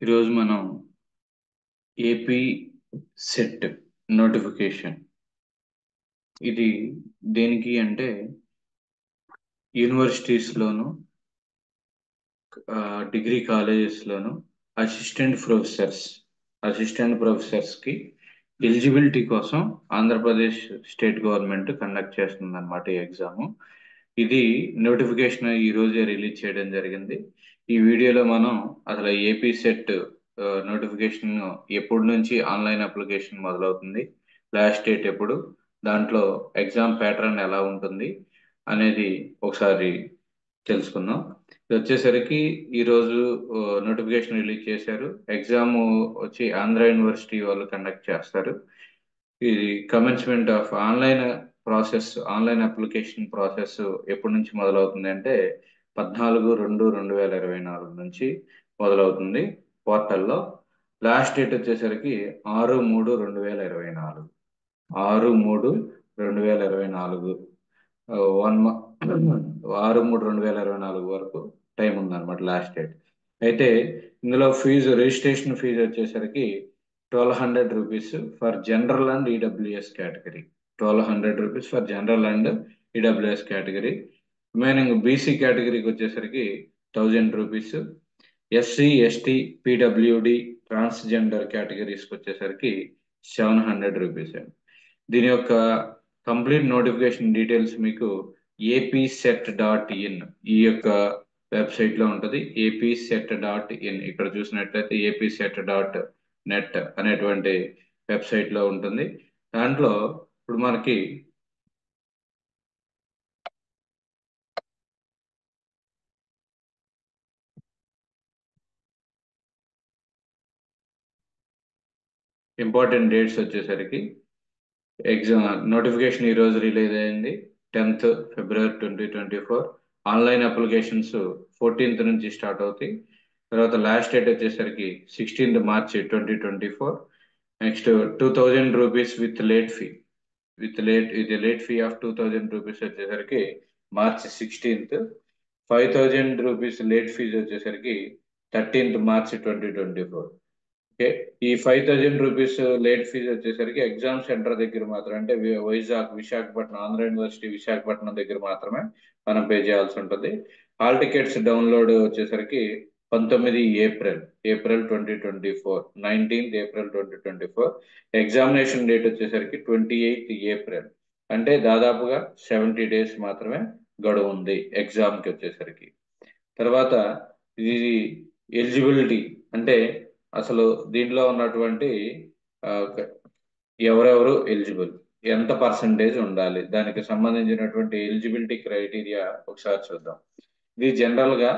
ఈరోజు మనం AP CET notification ఇది దేనికి అంటే యూనివర్సిటీస్లోను degree కాలేజెస్లోను assistant professors assistant ప్రొఫెసర్స్కి eligibility కోసం ఆంధ్రప్రదేశ్ స్టేట్ గవర్నమెంట్ కండక్ట్ చేస్తుంది అనమాట ఈ ఎగ్జామ్. ఇది నోటిఫికేషన్ ఈ రోజే రిలీజ్ చేయడం జరిగింది. ఈ వీడియోలో మనం అసలు ఏపీ సెట్ నోటిఫికేషన్ ఎప్పటి నుంచి ఆన్లైన్ అప్లికేషన్ మొదలవుతుంది, లాస్ట్ డేట్ ఎప్పుడు, దాంట్లో ఎగ్జామ్ ప్యాటర్న్ ఎలా ఉంటుంది అనేది ఒకసారి తెలుసుకుందాం. ఇది వచ్చేసరికి ఈరోజు నోటిఫికేషన్ రిలీజ్ చేశారు. ఎగ్జామ్ వచ్చి ఆంధ్ర యూనివర్సిటీ వాళ్ళు కండక్ట్ చేస్తారు. ఇది commencement of online application process ఎప్పటి నుంచి మొదలవుతుంది అంటే 14/2/2024 నుంచి మొదలవుతుంది పోర్టల్లో. లాస్ట్ డేట్ వచ్చేసరికి 6/3/2024 6/3/2024 వన్ 6/3/2024 వరకు టైం ఉందన్నమాట లాస్ట్ డేట్. అయితే ఇందులో రిజిస్ట్రేషన్ ఫీజు వచ్చేసరికి 1200 rupees for general and EWS category. 1200 rupees for general and EWS category. Remaining BC కేటగిరీకి వచ్చేసరికి 1000 rupees. SC ST PWD transgender కేటగిరీస్కి వచ్చేసరికి 700 రూపీస్ అండి. దీని యొక్క కంప్లీట్ నోటిఫికేషన్ డీటెయిల్స్ మీకు apset.in ఈ యొక్క వెబ్సైట్ లో ఉంటుంది. apset.in ఇక్కడ చూసినట్లయితే apset.net అనేటువంటి వెబ్సైట్ లో ఉంటుంది. దాంట్లో ఇప్పుడు మనకి ఇంపార్టెంట్ డేట్స్ వచ్చేసరికి ఎగ్జామ్ నోటిఫికేషన్ ఈ రోజు రిలీజ్ అయింది 10th ఫిబ్రవరి 2024. ఆన్లైన్ అప్లికేషన్స్ 14th నుంచి స్టార్ట్ అవుతాయి. తర్వాత లాస్ట్ డేట్ వచ్చేసరికి 16th March 2024. Next 2000 rupees with late fee of 2000 rupees వచ్చేసరికి March 16th. 5000 rupees late fees వచ్చేసరికి 13th మార్చ్ 2024. ఓకే, ఈ 5000 రూపీస్ లేట్ ఫీజు వచ్చేసరికి ఎగ్జామ్ సెంటర్ దగ్గర మాత్రం అంటే విశాఖపట్నం ఆంధ్ర యూనివర్సిటీ విశాఖపట్నం దగ్గర మాత్రమే మనం పే చేయాల్సి ఉంటుంది. హాల్ టికెట్స్ డౌన్లోడ్ వచ్చేసరికి 19 April 2024, 19th April 2024. Examination date వచ్చేసరికి 28th ఏప్రిల్. అంటే దాదాపుగా 70 డేస్ మాత్రమే గడువు ఉంది ఎగ్జామ్కి వచ్చేసరికి. తర్వాత ఇది ఎలిజిబిలిటీ అంటే అసలు దీంట్లో ఉన్నటువంటి ఆ, ఎవరెవరు ఎలిజిబుల్, ఎంత పర్సంటేజ్ ఉండాలి, దానికి సంబంధించినటువంటి ఎలిజిబిలిటీ క్రైటీరియా ఒకసారి చూద్దాం. ఇది జనరల్ గా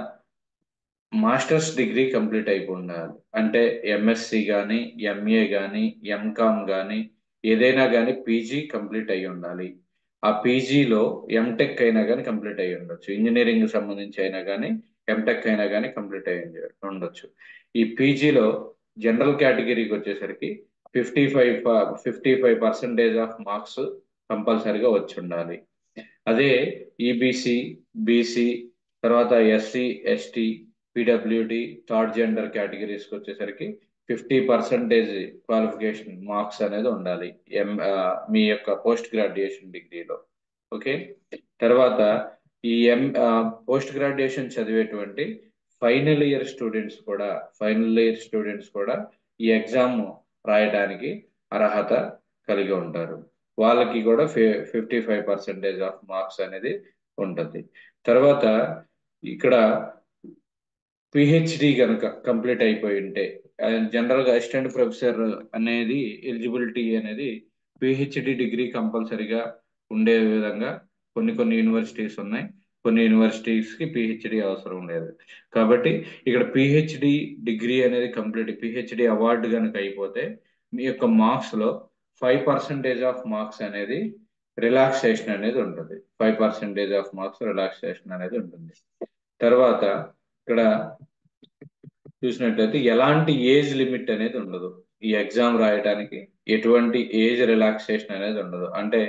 మాస్టర్స్ డిగ్రీ కంప్లీట్ అయిపోయి ఉండాలి. అంటే ఎంఎస్సి కానీ ఎంఏ కానీ ఎంకామ్ కానీ ఏదైనా కానీ పీజీ కంప్లీట్ అయి ఉండాలి. ఆ పీజీలో ఎంటెక్ అయినా కానీ కంప్లీట్ అయి ఉండొచ్చు. ఇంజనీరింగ్ సంబంధించి అయినా కానీ ఎంటెక్ అయినా కానీ కంప్లీట్ అయి ఉండొచ్చు. ఈ పీజీలో జనరల్ కేటగిరీకి వచ్చేసరికి 55% ఆఫ్ మార్క్స్ కంపల్సరిగా వచ్చి ఉండాలి. అదే ఈబీసీ, బీసీ, తర్వాత SC ST PWD third gender కేటగిరీస్కి వచ్చేసరికి 50% క్వాలిఫికేషన్ మార్క్స్ అనేది ఉండాలి మీ యొక్క పోస్ట్ గ్రాడ్యుయేషన్ డిగ్రీలో. ఓకే, తర్వాత ఈ పోస్ట్ గ్రాడ్యుయేషన్ చదివేటువంటి ఫైనల్ ఇయర్ స్టూడెంట్స్ కూడా ఈ ఎగ్జామ్ రాయడానికి అర్హత కలిగి ఉంటారు. వాళ్ళకి కూడా 55% ఆఫ్ మార్క్స్ అనేది ఉంటుంది. తర్వాత ఇక్కడ పిహెచ్డి కనుక కంప్లీట్ అయిపోయి ఉంటే జనరల్ గా అసిస్టెంట్ ప్రొఫెసర్ అనేది ఎలిజిబిలిటీ అనేది పిహెచ్డి డిగ్రీ కంపల్సరిగా ఉండే విధంగా కొన్ని యూనివర్సిటీస్ ఉన్నాయి. కొన్ని యూనివర్సిటీస్ కి పిహెచ్డి అవసరం లేదు. కాబట్టి ఇక్కడ పిహెచ్డి డిగ్రీ అనేది పిహెచ్డి అవార్డు కనుక అయిపోతే మీ యొక్క మార్క్స్ లో 5% ఆఫ్ మార్క్స్ అనేది రిలాక్సేషన్ అనేది ఉంటుంది. 5% ఆఫ్ మార్క్స్ రిలాక్సేషన్ అనేది ఉంటుంది. తర్వాత ఇక్కడ చూసినట్లయితే ఎలాంటి ఏజ్ లిమిట్ అనేది ఉండదు. ఈ ఎగ్జామ్ రాయడానికి ఎటువంటి ఏజ్ రిలాక్సేషన్ అనేది ఉండదు. అంటే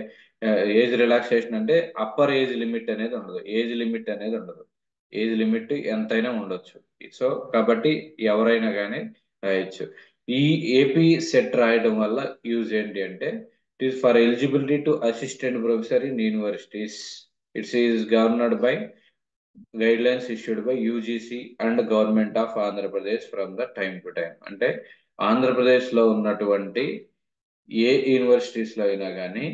ఏజ్ రిలాక్సేషన్ అంటే అప్పర్ ఏజ్ లిమిట్ అనేది ఉండదు. ఏజ్ లిమిట్ ఎంతైనా ఉండొచ్చు. సో కాబట్టి ఎవరైనా కానీ రాయొచ్చు. ఈ ఏపీ సెట్ రాయడం వల్ల యూజ్ ఏంటి అంటే, it is for eligibility to assistant professor in universities. It's is governed by guidelines issued by UGC and government of Andhra Pradesh from the time to time. అంటే ఆంధ్రప్రదేశ్ లో ఉన్నటువంటి ఏ యూనివర్సిటీస్ లో అయినా కానీ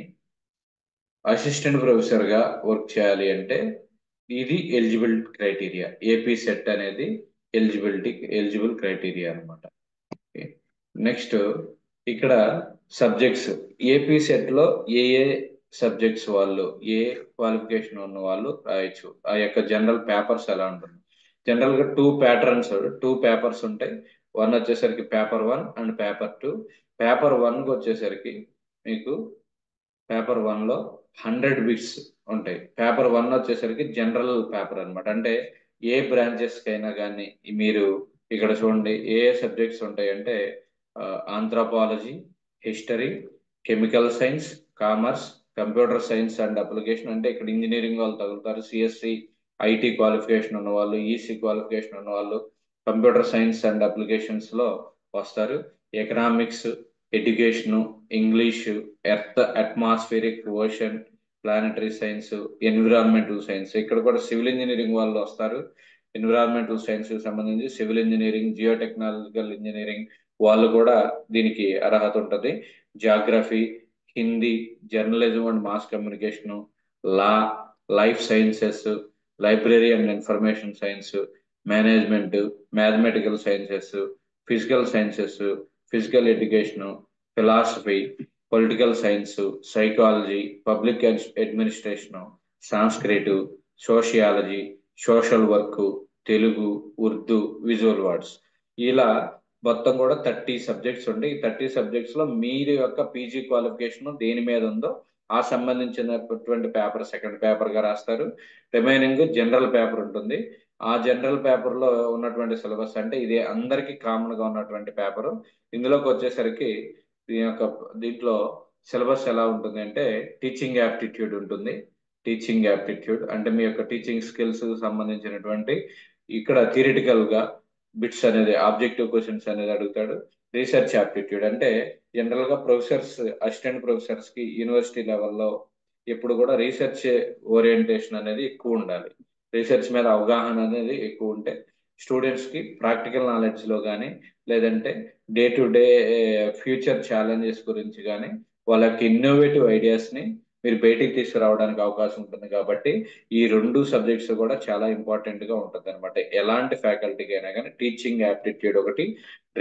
అసిస్టెంట్ ప్రొఫెసర్ గా వర్క్ చేయాలి అంటే ఇది ఎలిజిబుల్ క్రైటీరియా. ఏపీ సెట్ అనేది ఎలిజిబుల్ క్రైటీరియా అనమాట. నెక్స్ట్ ఇక్కడ సబ్జెక్ట్స్, ఏపీ సెట్ లో ఏ ఏ సబ్జెక్ట్స్ వాళ్ళు, ఏ క్వాలిఫికేషన్ ఉన్న వాళ్ళు రాయొచ్చు. ఆ యొక్క జనరల్ పేపర్స్ ఎలా ఉంటుంది. జనరల్ గా టూ పేపర్స్ ఉంటాయి. వన్ వచ్చేసరికి పేపర్ 1 అండ్ పేపర్ 2. పేపర్ 1 కి వచ్చేసరికి మీకు పేపర్ 1 లో 100 బిట్స్ ఉంటాయి. పేపర్ 1 వచ్చేసరికి జనరల్ పేపర్ అన్నమాట. అంటే ఏ బ్రాంచెస్ కైనా కానీ మీరు ఇక్కడ చూడండి ఏ ఏ సబ్జెక్ట్స్ ఉంటాయి అంటే anthropology, history, chemical science, commerce, computer science and application. అంటే ఇక్కడ ఇంజనీరింగ్ వాళ్ళు తగులుతారు, సిఎస్సి ఐటీ క్వాలిఫికేషన్ ఉన్న వాళ్ళు, ఈసీ క్వాలిఫికేషన్ ఉన్న వాళ్ళు కంప్యూటర్ సైన్స్ అండ్ అప్లికేషన్స్ లో వస్తారు. Economics, education, English, earth, atmospheric, ocean, planetary science, environmental science. ఇక్కడ కూడా సివిల్ ఇంజనీరింగ్ వాళ్ళు వస్తారు. ఎన్విరాన్మెంటల్ సైన్స్ కి సంబంధించి సివిల్ ఇంజనీరింగ్, జియోటెక్నాలజికల్ ఇంజనీరింగ్ వాళ్ళు కూడా దీనికి అర్హత ఉంటుంది. Geography, Hindi, journalism and mass communication, law, life sciences, library and information science, management, mathematical sciences, physical sciences, physical education, philosophy, political science, psychology, public administration, Sanskrit, sociology, social work, Telugu, Urdu, visual words. ఇలా మొత్తం కూడా 30 subjects ఉంటాయి. ఈ 30 subjects లో మీరు యొక్క PG qualification దేని మీద ఉందో ఆ సంబంధించినటువంటి పేపర్ సెకండ్ పేపర్ గా రాస్తారు. రిమైనింగ్ జనరల్ పేపర్ ఉంటుంది. ఆ జనరల్ పేపర్ లో ఉన్నటువంటి సిలబస్ అంటే ఇది అందరికీ కామన్ గా ఉన్నటువంటి పేపర్. ఇందులోకి వచ్చేసరికి దీంట్లో సిలబస్ ఎలా ఉంటుంది అంటే టీచింగ్ యాప్టిట్యూడ్ ఉంటుంది. టీచింగ్ యాప్టిట్యూడ్ అంటే మీ యొక్క టీచింగ్ స్కిల్స్ సంబంధించినటువంటి ఇక్కడ థియరిటికల్ గా బిట్స్ అనేది, ఆబ్జెక్టివ్ క్వశ్చన్స్ అనేది అడుగుతాడు. రీసెర్చ్ యాప్టిట్యూడ్ అంటే జనరల్ గా ప్రొఫెసర్స్, అసిస్టెంట్ ప్రొఫెసర్స్ కి యూనివర్సిటీ లెవెల్లో ఎప్పుడు కూడా రీసెర్చ్ ఓరియంటేషన్ అనేది ఎక్కువ ఉండాలి. రీసెర్చ్ మీద అవగాహన అనేది ఎక్కువ ఉంటే స్టూడెంట్స్ కి ప్రాక్టికల్ నాలెడ్జ్ లో కానీ లేదంటే day to day future challenges గురించి కానీ వాళ్ళకి ఇన్నోవేటివ్ ఐడియాస్ ని మీరు బయటికి తీసుకురావడానికి అవకాశం ఉంటుంది. కాబట్టి ఈ రెండు సబ్జెక్ట్స్ కూడా చాలా ఇంపార్టెంట్ గా ఉంటుంది అనమాట. ఎలాంటి ఫ్యాకల్టీకి అయినా కానీ టీచింగ్ యాప్టిట్యూడ్ ఒకటి,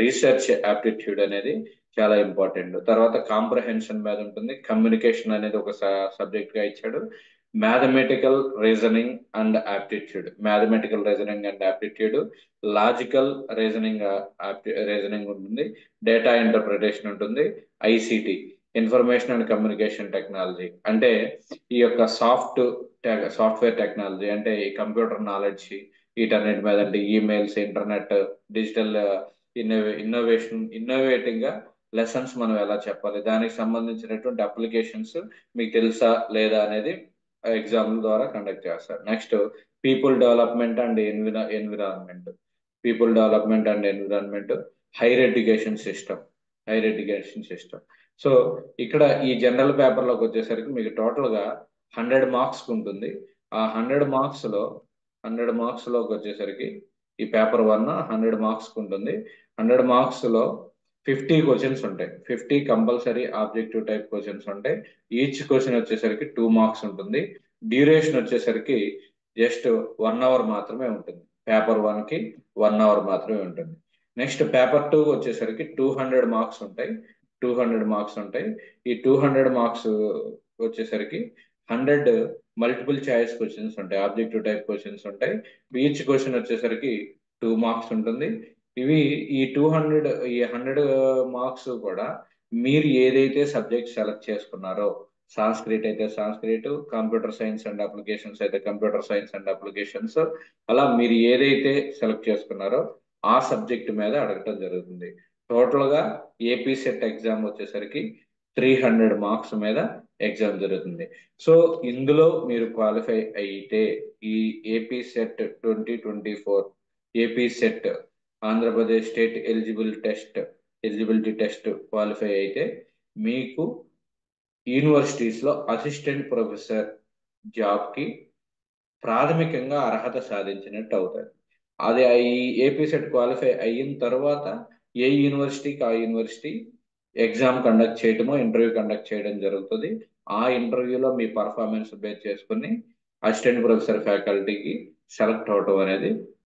రీసెర్చ్ యాప్టిట్యూడ్ అనేది చాలా ఇంపార్టెంట్. తర్వాత కాంప్రహెన్షన్ మీద ఉంటుంది. కమ్యూనికేషన్ అనేది ఒక సబ్జెక్ట్ గా ఇచ్చాడు. Mathematical reasoning and aptitude, logical reasoning ఉంటుంది. డేటా ఇంటర్ప్రిటేషన్ ఉంటుంది. ICT, information and communication technology అంటే ఈ యొక్క సాఫ్ట్వేర్ టెక్నాలజీ అంటే ఈ కంప్యూటర్ నాలెడ్జ్ వీటన్నిటి మీద, అంటే ఈమెయిల్స్, ఇంటర్నెట్, డిజిటల్ ఇన్నోవేటింగ్ గా లెసన్స్ మనం ఎలా చెప్పాలి, దానికి సంబంధించినటువంటి అప్లికేషన్స్ మీకు తెలుసా లేదా అనేది ఎగ్జామ్ ద్వారా కండక్ట్ చేస్తారు. Next people development and environment. Higher education system. So ఇక్కడ ఈ జనరల్ పేపర్ లోకి వచ్చేసరికి మీకు టోటల్ గా 100 మార్క్స్ ఉంటుంది. ఆ 100 మార్క్స్ లోకి వచ్చేసరికి ఈ పేపర్ 1 100 మార్క్స్ ఉంటుంది. 100 మార్క్స్ లో 50 క్వశ్చన్స్ ఉంటాయి. 50 కంపల్సరీ ఆబ్జెక్టివ్ టైప్ క్వశ్చన్స్ ఉంటాయి. ఈచ్ క్వశ్చన్ వచ్చేసరికి 2 మార్క్స్ ఉంటుంది. డ్యూరేషన్ వచ్చేసరికి జస్ట్ 1 అవర్ మాత్రమే ఉంటుంది. పేపర్ 1 కి 1 అవర్ మాత్రమే ఉంటుంది. నెక్స్ట్ పేపర్ 2 వచ్చేసరికి 200 మార్క్స్ ఉంటాయి. ఈ 200 మార్క్స్ వచ్చేసరికి 100 మల్టిపుల్ చాయిస్ క్వశ్చన్స్ ఉంటాయి, ఆబ్జెక్టివ్ టైప్ క్వశ్చన్స్ ఉంటాయి. ఈచ్ క్వశ్చన్ వచ్చేసరికి 2 మార్క్స్ ఉంటుంది. ఈ 100 మార్క్స్ కూడా మీరు ఏదైతే సబ్జెక్ట్ సెలెక్ట్ చేసుకున్నారో, సాంస్క్రిట్ అయితే Sanskrit, computer science and applications అయితే కంప్యూటర్ సైన్స్ అండ్ అప్లికేషన్స్, అలా మీరు ఏదైతే సెలెక్ట్ చేసుకున్నారో ఆ సబ్జెక్ట్ మీద అడగటం జరుగుతుంది. టోటల్ గా ఏపీ సెట్ ఎగ్జామ్ వచ్చేసరికి 300 మార్క్స్ మీద ఎగ్జామ్ జరుగుతుంది. సో ఇందులో మీరు క్వాలిఫై అయితే ఈ AP set 2024 AP set, Andhra Pradesh state eligibility test qualify అయితే మీకు యూనివర్సిటీస్లో అసిస్టెంట్ ప్రొఫెసర్ జాబ్కి ప్రాథమికంగా అర్హత సాధించినట్టు అవుతుంది. అది ఈ ఏపీ సెట్ క్వాలిఫై అయిన తర్వాత ఏ యూనివర్సిటీకి ఆ యూనివర్సిటీ ఎగ్జామ్ కండక్ట్ చేయడమో ఇంటర్వ్యూ కండక్ట్ చేయడం జరుగుతుంది. ఆ ఇంటర్వ్యూలో మీ పర్ఫార్మెన్స్ బేస్ చేసుకుని అసిస్టెంట్ ప్రొఫెసర్ ఫ్యాకల్టీకి సెలెక్ట్ అవడం అనేది